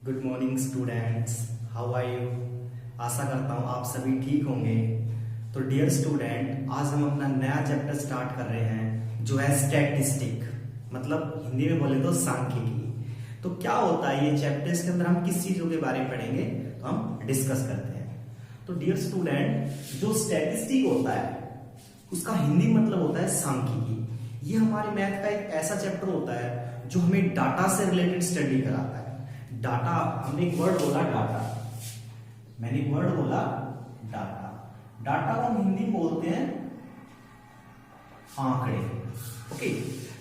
Good morning students, how are you. आशा करता हूँ आप सभी ठीक होंगे। तो डियर स्टूडेंट, आज हम अपना नया चैप्टर स्टार्ट कर रहे हैं जो है स्टैटिस्टिक, मतलब हिंदी में बोले तो सांख्यिकी। तो क्या होता है ये चैप्टर, इसके अंदर हम किस चीजों के बारे में पढ़ेंगे तो हम डिस्कस करते हैं। तो डियर स्टूडेंट, जो स्टैटिस्टिक होता है उसका हिंदी मतलब होता है सांख्यिकी। ये हमारे मैथ का एक ऐसा चैप्टर होता है जो हमें डाटा से रिलेटेड स्टडी कराता है। डाटा, हमने एक वर्ड बोला डाटा, मैंने एक वर्ड बोला डाटा। डाटा को हम हिंदी में बोलते हैं आंकड़े। ओके,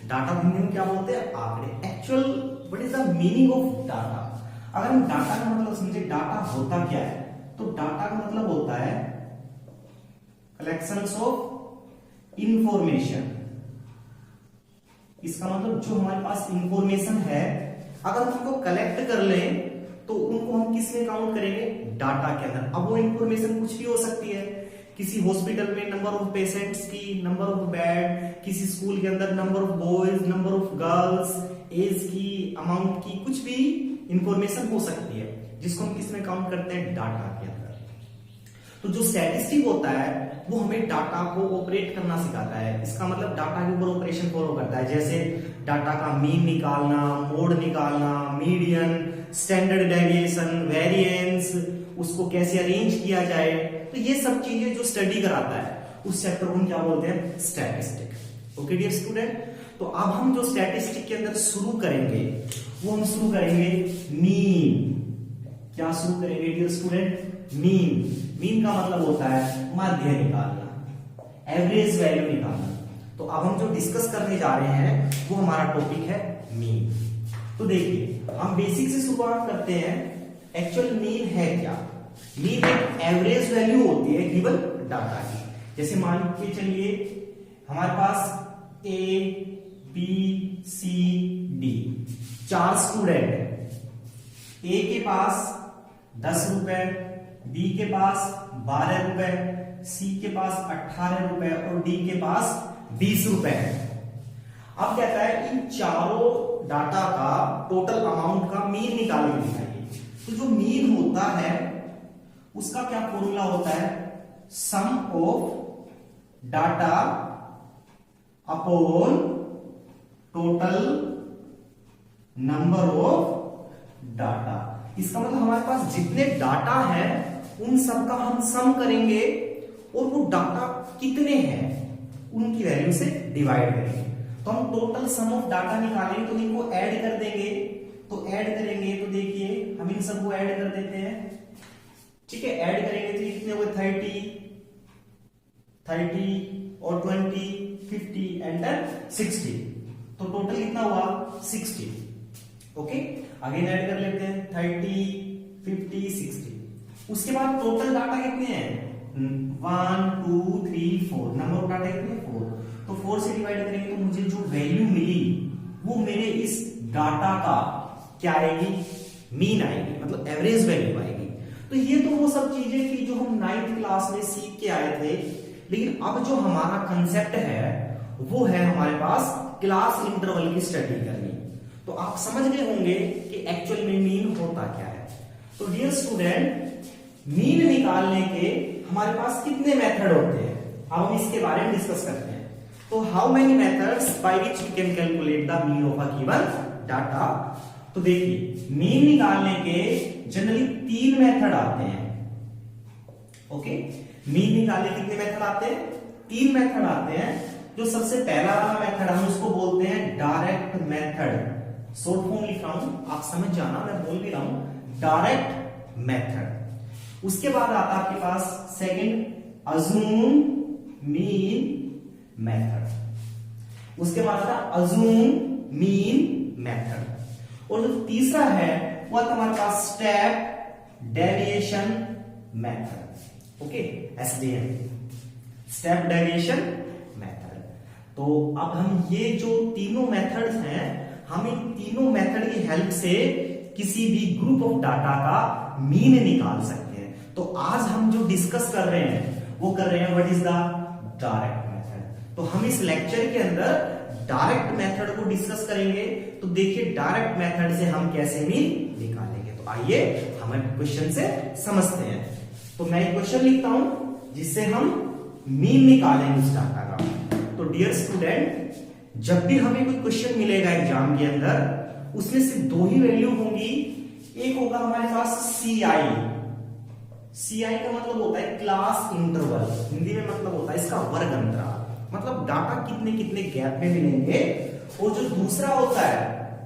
डाटा को हिंदी में क्या बोलते हैं? आंकड़े। Actual what is the meaning of data? अगर हम डाटा का मतलब समझे, डाटा होता क्या है, तो डाटा का मतलब होता है कलेक्शंस ऑफ इंफॉर्मेशन। इसका मतलब जो हमारे पास इंफॉर्मेशन है, अगर हम उनको कलेक्ट कर लें तो उनको हम किस में काउंट करेंगे? डाटा के अंदर। अब वो इंफॉर्मेशन कुछ भी हो सकती है, किसी हॉस्पिटल में नंबर ऑफ पेशेंट्स की, नंबर ऑफ बेड, किसी स्कूल के अंदर number of boys, number of girls, age की, अमाउंट की, कुछ भी इंफॉर्मेशन हो सकती है जिसको हम किस में काउंट करते हैं? डाटा के अंदर। तो जो स्टैटिस्टिक होता है वो हमें डाटा को ऑपरेट करना सिखाता है। इसका मतलब डाटा के ऊपर ऑपरेशन फॉलो करता है, जैसे डाटा का मीन निकालना, मोड निकालना, मीडियन, स्टैंडर्ड डेविएशन, वेरिएंस, उसको कैसे अरेंज किया जाए। तो ये सब चीजें जो स्टडी कराता है उस चैप्टर को हम क्या बोलते हैं? स्टैटिस्टिक। ओके डियर स्टूडेंट, तो अब हम जो स्टैटिस्टिक के अंदर शुरू करेंगे वो हम शुरू करेंगे मीन। क्या शुरू करेंगे डियर स्टूडेंट? मीन। मीन का मतलब होता है माध्य निकालना, एवरेज वैल्यू निकालना। तो अब हम जो डिस्कस करने जा रहे हैं वो हमारा टॉपिक है मीन। तो देखिए, हम बेसिक से शुरुआत करते हैं। एक्चुअल मीन है क्या? मीन एक एवरेज वैल्यू होती है गिवन डाटा की। जैसे मान के चलिए हमारे पास A B C D 4 student है। ए के पास 10 रुपए, बी के पास 12 रुपए, सी के पास 18 रुपए और डी के पास 20 रुपए है। अब कहता है इन चारों डाटा का टोटल अमाउंट का मीन निकाल के दिखाइए। तो जो मीन होता है उसका क्या फॉर्मूला होता है? Sum of data upon total number of data. इसका मतलब हमारे पास जितने डाटा है उन सब का हम सम करेंगे और वो डाटा कितने हैं उनकी वैल्यू से डिवाइड करेंगे। तो हम टोटल सम ऑफ डाटा निकालेंगे तो इनको ऐड कर देंगे। तो ऐड करेंगे तो देखिए हम इन सबको ऐड कर देते हैं। ठीक है, ऐड करेंगे तो ये कितने हुए? 30 और 20, 50 एंड 60। तो टोटल कितना हुआ? 60। ओके, अगेन ऐड कर लेते हैं 30, 50, 60। उसके बाद टोटल डाटा कितने हैं? 1 2 3 4। नंबर ऑफ डाटा कितने? 4। तो 4 से डिवाइड करेंगे तो मुझे जो वैल्यू मिली वो मेरे इस डाटा का क्या आएगी? मीन आएगी, मतलब एवरेज वैल्यू आएगी। तो ये तो वो सब चीजें थी जो हम 9th क्लास में सीख के आए थे। लेकिन अब जो हमारा कंसेप्ट है वो है हमारे पास क्लास इंटरवल की स्टडी करनी। तो आप समझ गए होंगे कि एक्चुअल में मीन होता क्या है। तो डियर स्टूडेंट, मीन निकालने के हमारे पास कितने मेथड होते हैं, अब हम इसके बारे में डिस्कस करते हैं। तो how many methods by which we can calculate the mean of a given data. तो देखिए, मीन निकालने के जनरली 3 मेथड आते हैं। ओके, मीन निकालने के कितने मेथड आते हैं? 3 मेथड आते हैं। जो सबसे पहला वाला मेथड हम उसको बोलते हैं डायरेक्ट मेथड। शॉर्ट फॉर्म लिख रहा हूं, आप समझ जाना, मैं बोल भी रहा हूं, डायरेक्ट मेथड। उसके बाद आता है आपके पास सेकंड, अज्यूम मीन मेथड। उसके बाद आता है अज्यूम मीन मेथड। और जो तीसरा है वो आता हमारे पास step deviation method. Okay, SDM, step deviation method. तो अब हम ये जो तीनों मेथड्स हैं, हम इन तीनों मेथड की हेल्प से किसी भी ग्रुप ऑफ डाटा का मीन निकाल सकते हैं। तो आज हम जो डिस्कस कर रहे हैं वो कर रहे हैं what is the direct method. तो हम इस लेक्चर के अंदर डायरेक्ट मेथड को डिस्कस करेंगे। तो देखिए डायरेक्ट मेथड से हम कैसे मीन निकालेंगे, तो आइए हम क्वेश्चन से समझते हैं। तो मैं एक क्वेश्चन लिखता हूं जिससे हम मीन निकालेंगे उस डाटा का। तो डियर स्टूडेंट, जब भी हमें कोई क्वेश्चन मिलेगा एग्जाम के अंदर, उसमें सिर्फ दो ही वैल्यू होंगी। एक होगा हमारे पास सीआई, सीआई का मतलब होता है क्लास इंटरवल, हिंदी में मतलब होता है इसका वर्ग अंतराल, मतलब डाटा कितने कितने गैप में मिलेंगे। और जो दूसरा होता है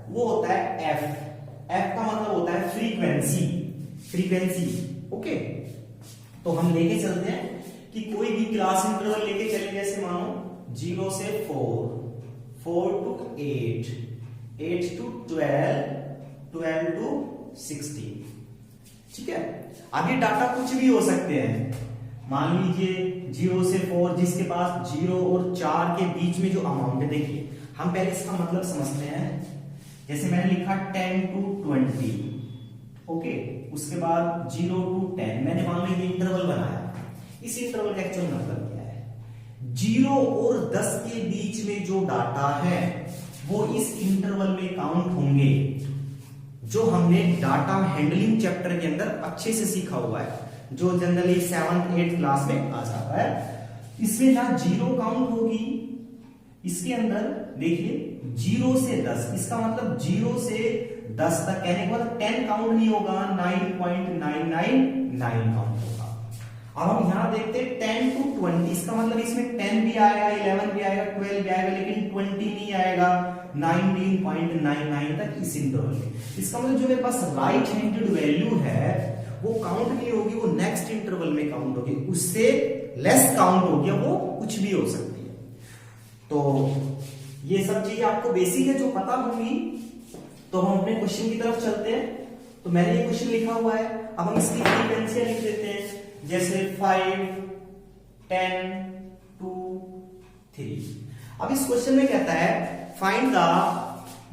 वो होता है एफ, एफ का मतलब होता है फ्रीक्वेंसी, फ्रीक्वेंसी। ओके, तो हम लेके चलते हैं कि कोई भी क्लास इंटरवल लेके चले, जैसे मानो 0 से 4, 4 to 8, 8 to 12, 12 to 16, ठीक है। आगे डाटा कुछ भी हो सकते हैं, मान लीजिए 0 से 4, जिसके पास 0 और 4 के बीच में जो अमाउंट है, देखिए हम पहले इसका मतलब समझते हैं। जैसे मैंने लिखा 10 to 20, ओके, उसके बाद 0 to 10, मैंने मान लो ये इंटरवल बनाया। इस इंटरवल का एक्चुअल मतलब क्या है? 0 और 10 के बीच में जो डाटा है वो इस इंटरवल में काउंट होंगे, जो हमने डाटा हैंडलिंग चैप्टर के अंदर अच्छे से सीखा हुआ है, जो जनरली 7th 8th क्लास में आ जाता है। इसमें जहां 0 काउंट होगी, इसके अंदर देखिए 0 से 10, इसका मतलब 0 से 10 तक, कहने के बाद 10 काउंट नहीं होगा, 9.999 काउंट होगा। अब हम यहां देखते हैं 10 to 20, इसका मतलब इसमें 10 भी आएगा, 11 भी आएगा, 12 भी आएगा, लेकिन 20 नहीं आएगा, 19.99 तक इस इंटरवल में। इसका मतलब जो मेरे पास राइट हैंडेड वैल्यू है वो काउंट नहीं होगी, वो नेक्स्ट इंटरवल में काउंट होगी, उससे लेस काउंट होगी, वो कुछ भी हो सकती है। तो ये सब चीजें आपको बेसिक है जो पता होंगी। तो हम अपने क्वेश्चन की तरफ चलते हैं। तो मैंने ये क्वेश्चन लिखा हुआ है, अब हम इसकी फ्रीक्वेंसी लिख देते हैं, जैसे 5, 10, 2, 3। अब इस क्वेश्चन में कहता है find the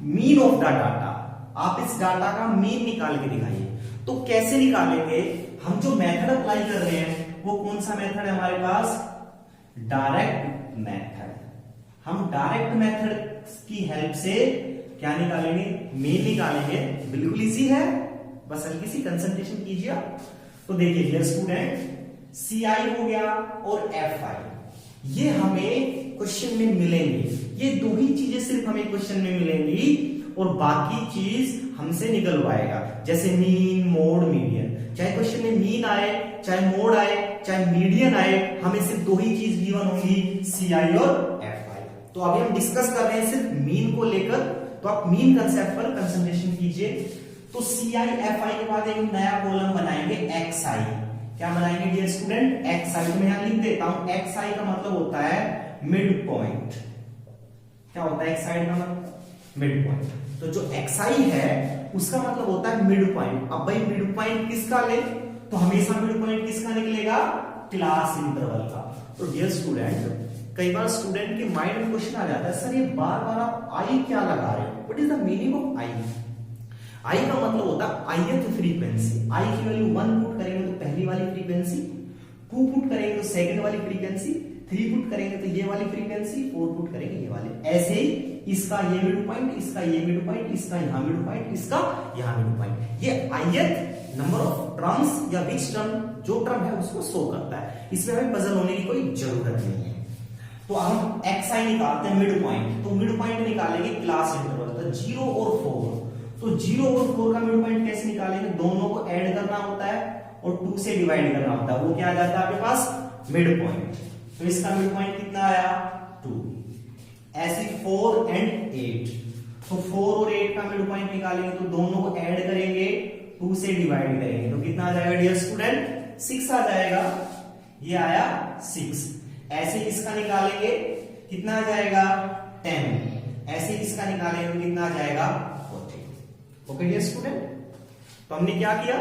mean of the data, आप इस डाटा का मीन निकाल के दिखाइए। तो कैसे निकालेंगे? हम जो मेथड अप्लाई कर रहे हैं वो कौन सा मेथड है हमारे पास? Direct method. हम डायरेक्ट मेथड की हेल्प से क्या निकालेंगे? मीन निकालेंगे। बिल्कुल इजी है, बस हल्की सी कंसंट्रेशन कीजिए। तो देखिए डियर स्टूडेंट, सीआई हो गया और एफआई, ये हमें क्वेश्चन में मिलेंगे। ये दो ही चीजें सिर्फ हमें क्वेश्चन में मिलेंगी और बाकी चीज हमसे निकलवाएगा, जैसे मीन, मोड, मीडियन। चाहे क्वेश्चन में मीन आए, चाहे मोड आए, चाहे मीडियन आए, हमें सिर्फ दो ही चीज गिवन होंगी, सीआई और एफआई। तो अभी हम डिस्कस कर रहे हैं सिर्फ मीन को लेकर, तो आप मीन कंसेप्ट पर कंसंट्रेशन कीजिए। तो सीआई एफआई के बाद एक नया कॉलम बनाएंगे एक्सआई। क्या बनाएंगे डियर स्टूडेंट? एक्सआई। तो मैं यहां लिख देता हूं, एक्सआई का मतलब होता है मिड पॉइंट। क्या होता है एक्सआई का मतलब? Mid point. तो जो एक्सआई है उसका मतलब होता है मिड पॉइंट। अब भाई मिड पॉइंट किसका ले? तो हमेशा मिड पॉइंट किसका निकलेगा? क्लास इंटरवल का। तो डियर स्टूडेंट, कई बार स्टूडेंट के माइंड में क्वेश्चन आ जाता है, सर ये बार बार आप आई क्या लगा रहे हो? What is the meaning of I? I का मतलब होता है ith फ्रीक्वेंसी। आई की वैल्यू 1 पुट करेंगे तो पहली वाली फ्रीक्वेंसी, 2 पुट करेंगे तो सेकंड वाली फ्रीक्वेंसी, 3 पुट करेंगे तो ये वाली फ्रीक्वेंसी, 4 पुट करेंगे ये वाली। ऐसे ही इसका ये मिड पॉइंट, इसका ये मिड पॉइंट, इसका यहां मिड पॉइंट, इसका यहां मिड पॉइंट। ये ith नंबर ऑफ टर्म्स या विच टर्म, जो टर्म है उसको शो करता है। इसमें हमें पजल होने की कोई जरूरत नहीं है। तो हम एक्सआई निकालते हैं मिड पॉइंट। तो मिड पॉइंट निकालेंगे क्लास इंटरवल, तो 0 और 4। तो 0 और 4 का मिड पॉइंट कैसे निकालेंगे? दोनों को ऐड करना होता है और 2 से डिवाइड करना होता है, वो क्या आ जाता है आपके पास? Mid point. तो इसका मिड पॉइंट कितना आया? 2। ऐसे 4 and 8, तो 4 और 8 का मिड पॉइंट निकालेंगे तो दोनों को ऐड करेंगे, 2 से डिवाइड करेंगे, तो कितना आ जाएगा डियर स्टूडेंट? 6 आ जाएगा। ये आया 6। ऐसे इसका निकालेंगे, कितना आ जाएगा? 10। ऐसे इसका निकालेंगे तो कितना आ जाएगा? 40। ओके डियर स्टूडेंट, तो हमने क्या किया?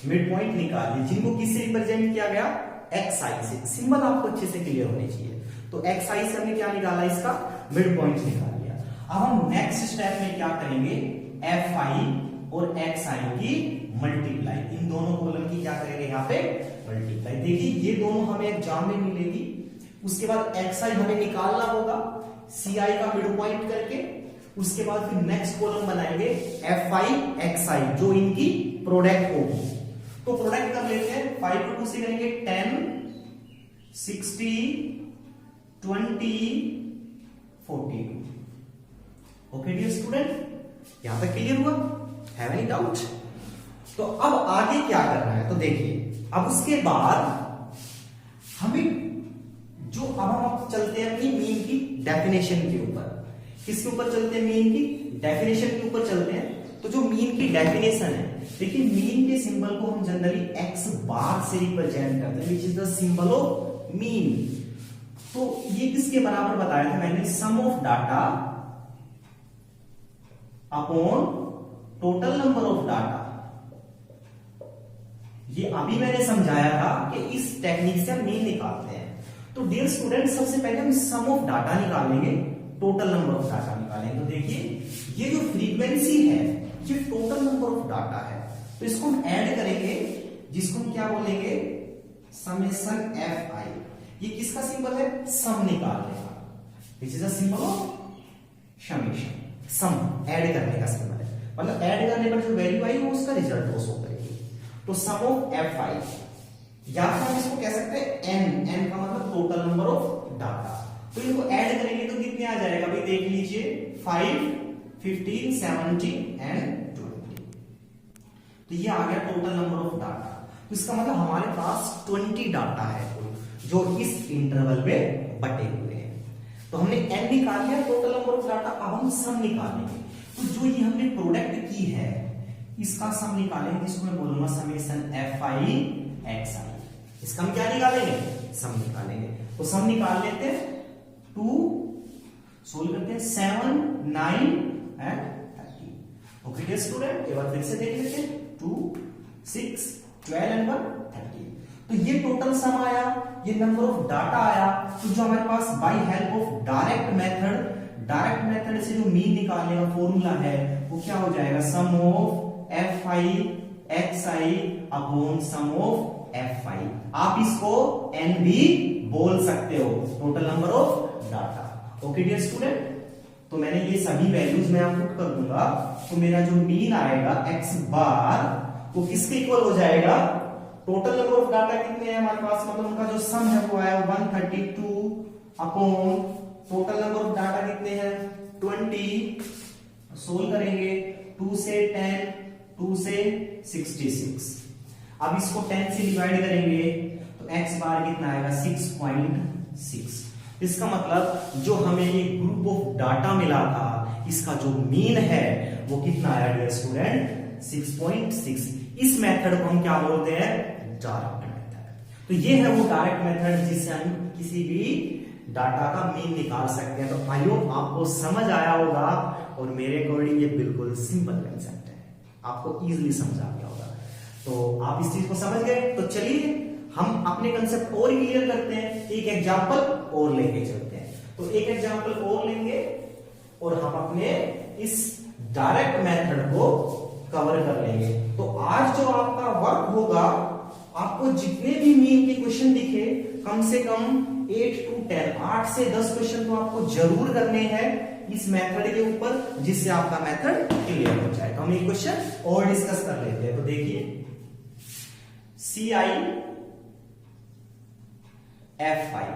मिड पॉइंट निकाल दिए, जिनको किससे रिप्रेजेंट किया गया? एक्सआई से। सिंबल आपको अच्छे से क्लियर होने चाहिए। तो एक्सआई से हमने क्या निकाला? इसका मिड पॉइंट निकाल लिया। अब हम नेक्स्ट स्टेप में क्या करेंगे? एफआई और एक्सआई की मल्टीप्लाई, इन दोनों कॉलम की क्या करेंगे यहाँ पे? मल्टीप्लाई। देखिए ये दोनों हमें एग्जाम में मिलेगी। उसके बाद एक्सआई हमें निकालना होगा, CI का मिड पॉइंट करके, उसके बाद फिर नेक्स्ट कॉलम बनाएंगे FI XI जो इनकी प्रोडक्ट होगी। तो प्रोडक्ट कर लेते हैं, 5 को 2 से करेंगे 10 60 20 42। ओके डियर स्टूडेंट, यहां तक क्लियर हुआ? Have any doubt? तो अब आगे क्या करना है, तो देखिए अब उसके बाद हमें जो अब हम चलते हैं अपनी मीन की डेफिनेशन के ऊपर। किसके ऊपर चलते हैं? मीन की डेफिनेशन के ऊपर चलते हैं। तो जो मीन की डेफिनेशन है, देखिए मीन के सिंबल को हम जनरली x बार से रिप्रेजेंट करते हैं, which is the symbol of mean. तो ये किसके बराबर बताया था मैंने? Sum of data upon total number of data. ये अभी मैंने समझाया था कि इस टेक्निक से हम मीन निकालते हैं। तो डियर स्टूडेंट, सबसे पहले हम सम ऑफ डाटा निकालेंगे, टोटल नंबर ऑफ डाटा निकालेंगे। तो देखिए ये जो फ्रीक्वेंसी है ये टोटल नंबर ऑफ डाटा है, तो इसको हम ऐड करेंगे, जिसको हम क्या बोलेंगे? Summation FI। ये किसका सिंबल है? सम निकालने का, this is a symbol of summation. Sum add करने का सिंबल है, मतलब ऐड करने पर जो वैल्यू आई वो उसका रिजल्ट वो शो करेगी। तो सम ऑफ FI, या फिर हम इसको कह सकते हैं n का मतलब टोटल नंबर ऑफ डाटा। तो इनको ऐड करेंगे तो कितने आ जाएगा भाई? देख लीजिए 5 15 17 एंड 20। तो ये आ गया टोटल नंबर ऑफ डाटा। तो इसका मतलब हमारे पास 20 डाटा है जो इस इंटरवल में बटे हुए हैं। तो हमने n निकाल लिया टोटल नंबर ऑफ डाटा, अब हम सम निकालेंगे। तो जो ये हमने प्रोडक्ट की है इसका सम निकालेंगे, जिसको मैं बोलूंगा समेशन FI XI। इसका हम क्या निकालेंगे? सम निकालेंगे। तो सम निकाल लेते हैं, 2 सोल्व करते हैं, 7 9 एंड 30। ओके डियर स्टूडेंट, एक बार फिर से देख लेते हैं, 2 6 12 एंड 30। तो ये टोटल सम आया, ये नंबर ऑफ डाटा आया। तो जो हमारे पास by help of direct method से जो मीन निकालने का फॉर्मूला है वो क्या हो जाएगा? Sum of FI XI upon sum of FI। आप इसको N भी बोल सकते हो, total number of data. Okay dear student, तो मैंने ये सभी वैल्यूज मैं आपको पुट कर दूंगा। तो मेरा जो मीन आएगा x बार वो किसके इक्वल हो जाएगा? टोटल नंबर ऑफ डाटा कितने हैं हमारे पास, मतलब उनका जो सम है वो आया 132 upon total number of data कितने हैं 20। सोल्व करेंगे 2 से 10 2 से 66। अब इसको 10 से डिवाइड करेंगे तो x बार कितना आएगा 6.6। इसका मतलब जो हमें ये ग्रुप ऑफ डाटा मिला था इसका जो मीन है वो कितना आया डियर स्टूडेंट 6.6। इस मेथड को हम क्या बोलते हैं? Direct method. तो ये है वो डायरेक्ट मेथड जिससे हम किसी भी डाटा का मीन निकाल सकते हैं। तो आई होप आपको समझ आया होगा और मेरे अकॉर्डिंग ये बिल्कुल सिंपल कंसेप्ट है, आपको इजीली समझ आ गया होगा। तो आप इस चीज को समझ गए, तो चलिए हम अपने कंसेप्ट और क्लियर करते हैं, एक एग्जांपल और लेके चलते हैं। तो एक एग्जांपल और लेंगे और हम अपने इस डायरेक्ट मेथड को कवर कर लेंगे। तो आज जो आपका वर्क होगा, आपको जितने भी मीन के क्वेश्चन दिखे कम से कम 8 to 10 8 से 10 क्वेश्चन तो आपको जरूर करने हैं इस मेथड के ऊपर, जिससे आपका मेथड क्लियर हो जाए। तो हम एक क्वेश्चन और डिस्कस कर लेते हैं। तो देखिए CI FI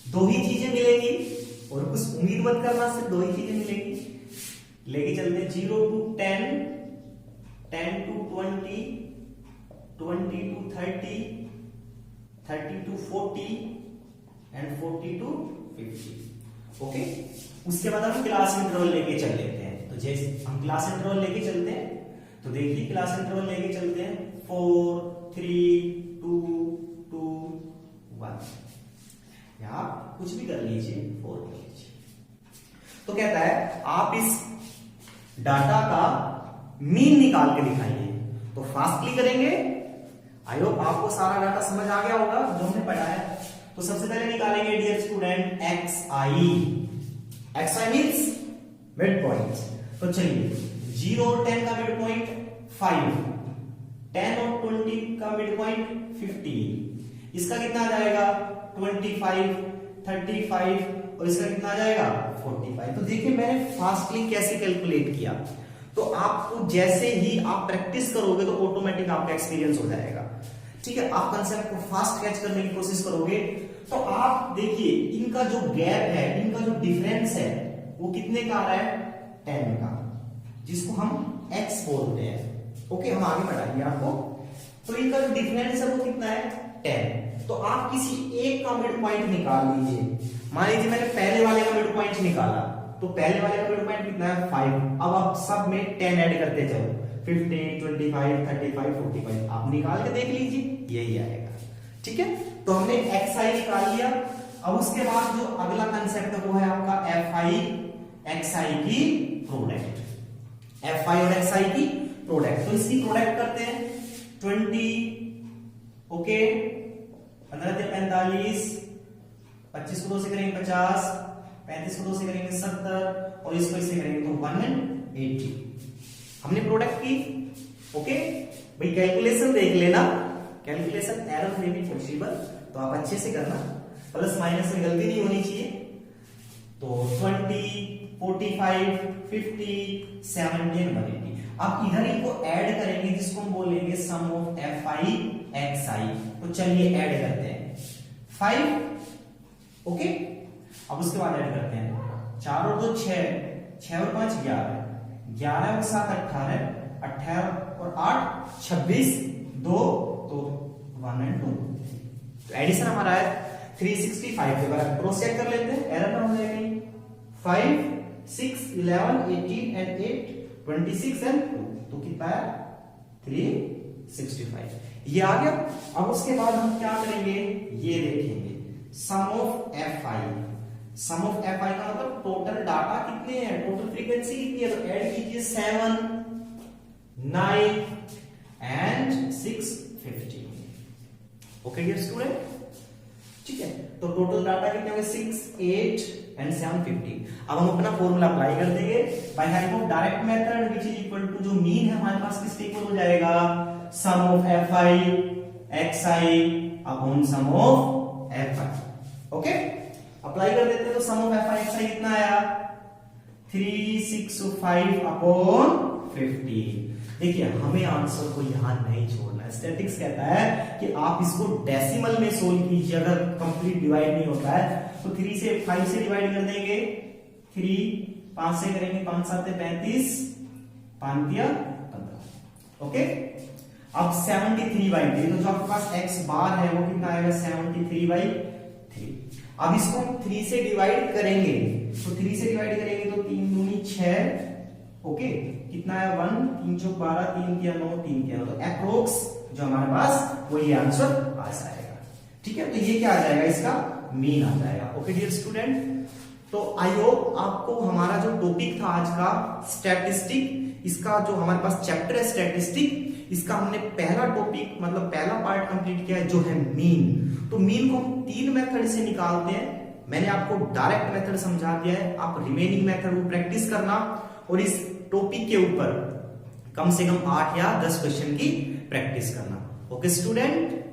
दो ही चीजें मिलेंगी और कुछ उम्मीद मत करना, सिर्फ दो ही चीजें मिलेंगी। लेके चलते हैं 0 to 10 10 to 20 20 to 30 30 to 40 and 40 to 50। Okay, उसके बाद हम क्लास इंटरवल लेके चल लेते हैं। तो जैसे हम क्लास इंटरवल लेके चलते हैं, तो देखिए क्लास इंटरवल लेके चलते हैं 4 3 2 2 1। यहां कुछ भी कर लीजिए, 4 कर लीजिए। तो कहता है आप इस डाटा का मीन निकाल के दिखाइए। तो फास्टली करेंगे, आई होप आपको सारा डाटा समझ आ गया होगा जो हमने पढ़ा है। तो सबसे पहले निकालेंगे dear student XI। XI means mid point. तो चलिए 0 और 10 का मिड पॉइंट 5, 10 और 20 का मिड पॉइंट 15। इसका कितना आ जाएगा 25 35 और इसका कितना आ जाएगा 45। तो देखिए मैंने फास्टली कैसे कैलकुलेट किया। तो आपको जैसे ही आप प्रैक्टिस करोगे तो ऑटोमेटिक आपका एक्सपीरियंस हो जाएगा। ठीक है, आप कंसेप्ट को फास्ट कैच करने की कोशिश करोगे तो आप देखिए इनका जो गैप है, इनका जो डिफरेंस है वो कितने का आ रहा है 10 का, जिसको हम x बोलते हैं। ओके, हम आगे बढ़ाएंगे आपको। तो इनका जो डिफरेंस है वो कितना है 10। तो आप किसी एक का मिड पॉइंट निकाल लीजिए। मान लीजिए मैंने पहले वाले का मिड पॉइंट निकाला, तो पहले वाले का मिड पॉइंट कितना है 5। अब आप सब में 10 ऐड करते जाओ, 15, 25, 35, 45 आप निकाल के देख लीजिए, यही आएगा। ठीक है, तो हमने xi निकाल लिया। अब उसके बाद जो अगला कंसेप्ट है वो है आपका fi xi की प्रोडक्ट। fi और xi की प्रोडक्ट, तो इसकी प्रोडक्ट करते हैं 20, ओके 15 से 45, 25 को 2 से करेंगे 50, 35 को 2 से करेंगे 70 और इसको इससे करेंगे तो 180। हमने प्रोडक्ट की। ओके भाई, कैलकुलेशन देख लेना, कैलकुलेशन एरर में भी पॉसिबल, तो आप अच्छे से करना, प्लस माइनस में गलती नहीं होनी चाहिए। तो 20, 45, 50, 70 और 180। अब इधर इनको ऐड करेंगे जिसको हम बोलेंगे सम ऑफ fi xi। तो चलिए ऐड करते हैं 5। ओके, अब उसके बाद ऐड करते हैं 4 और 2 6, 6 और 5 11, 11 और 7 18, 18 और 8 26, 2 तो 1 और 2। तो एडिशन हमारा है 365 के बराबर। क्रॉस चेक कर लेते हैं, एरर ना हो जाएगी। 5, 6, 11, 18 एंड 8 26 एंड 2, तो कितना है 365, ये आ गया। अब उसके बाद हम क्या करेंगे ये देखेंगे, sum of fi। Sum of fi का मतलब टोटल डाटा कितने हैं, टोटल फ्रीक्वेंसी कितनी है, तो ऐड कीजिए 7, 9 एंड 650। ओके डियर स्टूडेंट, ठीक है, तो टोटल डाटा कितने होंगे 6, 8 एंड 750। अब हम अपना फॉर्मूला अप्लाई कर देंगे by help of direct method which is equal to, जो मीन है हमारे पास किसके इक्वल हो जाएगा, sum of fi xi upon sum of fi। Okay, apply कर देते हैं तो सम ऑफ fi xi कितना आया 365 अपॉन 50। देखिए हमें आंसर को यहां नहीं छोड़ना है। स्टैटिक्स कहता है कि आप इसको डेसिमल में सोल्व कीजिए, अगर कंप्लीट डिवाइड नहीं होता है तो 3 से 5 से डिवाइड कर देंगे, 3 5 से करेंगे, 5 7 35, 5 15। ओके, अब 73/3, तो जो आपके पास x बार है वो कितना आएगा 73/3। अब इसको हम 3 से डिवाइड करेंगे, तो 3 से डिवाइड करेंगे तो 3 दूनी 6, ओके कितना है 1, 3 चौक 12, 3 किया 9, 3 किया 9, तो अप्रोक्स जो हमारे पास वो ये आंसर आ जाएगा। ठीक है, तो ये क्या आ जाएगा, इसका मीन आ जाएगा। ओके डियर स्टूडेंट, तो आई होप आपको हमारा जो टॉपिक था आज का स्टैटिस्टिक, इसका जो हमारे पास चैप्टर है स्टैटिस्टिक, इसका हमने पहला टॉपिक मतलब पहला पार्ट कंप्लीट किया है जो है मीन। तो मीन को हम 3 मेथड से निकालते हैं। मैंने आपको डायरेक्ट मेथड समझा दिया है, आप रिमेनिंग मेथड को प्रैक्टिस करना और इस टॉपिक के ऊपर कम से कम 8 या 10 क्वेश्चन की प्रैक्टिस करना। Okay student.